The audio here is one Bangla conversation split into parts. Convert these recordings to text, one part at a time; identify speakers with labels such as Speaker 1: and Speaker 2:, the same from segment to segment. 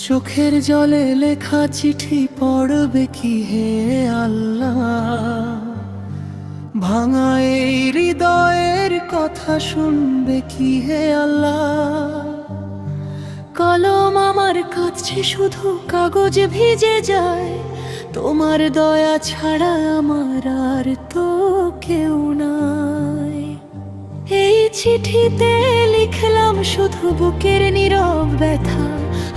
Speaker 1: চোখের জলে লেখা চিঠি পড়বে কি হে আল্লাহ, ভাঙা এই হৃদয়ের কথা শুনবে কি হে আল্লাহ। কলম আমার কাছে শুধু কাগজ ভিজে যায়, তোমার দয়া ছাড়া আমার আর তো কেউ নাই। এই চিঠিতে লিখলাম শুধু বুকের নীরব ব্যথা,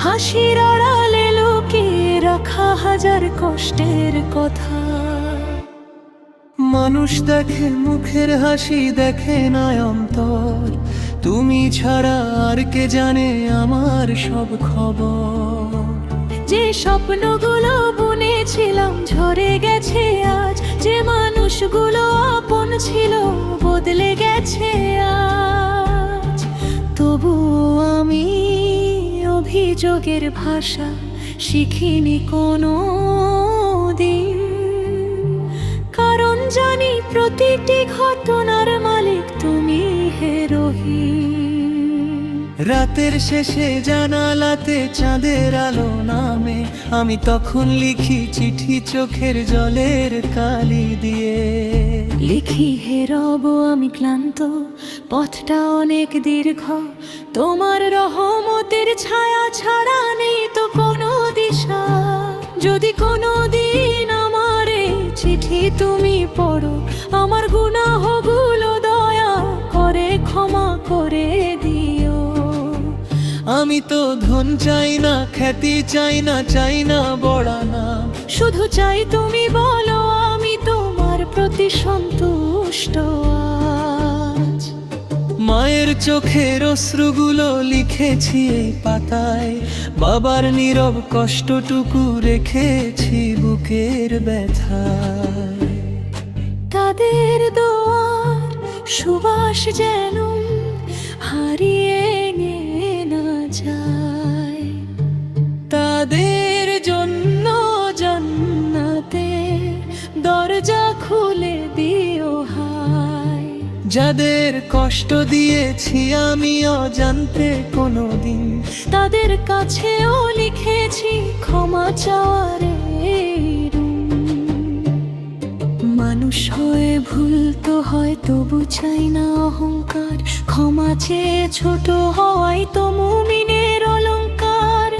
Speaker 1: হাসির আড়ালে লুকিয়ে রাখা হাজার কষ্টের কথা। মানুষ দেখে মুখের হাসি, দেখে না অন্তর, তুমি ছাড়া আর কে জানে আমার সব খবর। যে স্বপ্নগুলো বুনেছিলাম ঝরে গেছে আজ, যে মানুষগুলো আপন ছিল বদলে গেছে আজ। তবু আমি অভিযোগের ভাষা শিখিনি কোনো দিন, কারণ জানি প্রতিটি ঘটনার মালিক তুমি হে রহিম। রাতের শেষে জানালাতে চাঁদের আলো নামে, আমি তখন লিখি চিঠি চোখের জলের কালি দিয়ে। লিখি হে রব আমি ক্লান্ত, পথটা অনেক দীর্ঘ, তোমার রহমতের ছায়া ছাড়া নেই তো কোনো দিশা। যদি কোনো দিন আমার এই চিঠি তুমি পড়ো, আমার গুনাহগুলো দয়া করে ক্ষমা করে দিও। আমি তো ধন চাই না, খ্যাতি চাই না, চাই না বড়ানা, শুধু চাই তুমি বলো আমি তোমার প্রতি সন্তুষ্ট আজ। মায়ের চোখের অশ্রুগুলো লিখেছি এই পাতায়, বাবার নীরব কষ্টটুকু রেখেছি বুকের ব্যথায়। তাদের দোয়ার সুবাস যেন হারিয়ে না যায়, তাদের জন্য জান্নাতের দরজা খুলে দিও হায়। যাদের কষ্ট দিয়েছি আমি অজান্তে কোনোদিন, তাদের কাছেও লিখেছি ক্ষমা চাওয়ার এই রুম। মানুষ হয়ে ভুল তো হয়, তবু চাই না অহংকার, ক্ষমা চেয়ে ছোট হওয়াই তো মুমিনের অলংকার।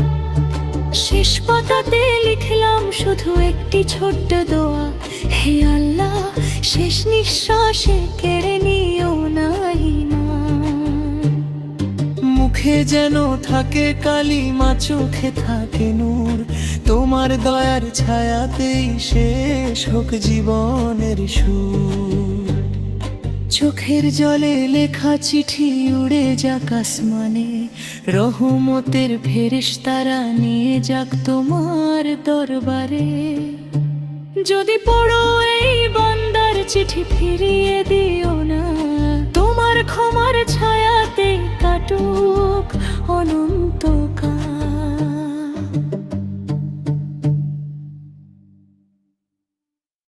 Speaker 1: শেষ পাতাতে লিখলাম শুধু একটি ছোট্ট দোয়া, হে আল্লাহ শেষ নিঃশ্বাসে কেড়ে নিও নাই না। মুখে যেন থাকে কালিমা, চোখে থাকে নূর, তোমার দয়ার ছায়াতেই শেষ হোক জীবনের সুর। চোখের জলে লেখা চিঠি উড়ে যাক আসমানে, রহমতের ফেরেশতারা নিয়ে যাক তোমার দরবারে। যদি পড়ো এই বান্দার চিঠি ফিরিয়ে দিও না, তোমার ক্ষমার ছায়াতে কাটুক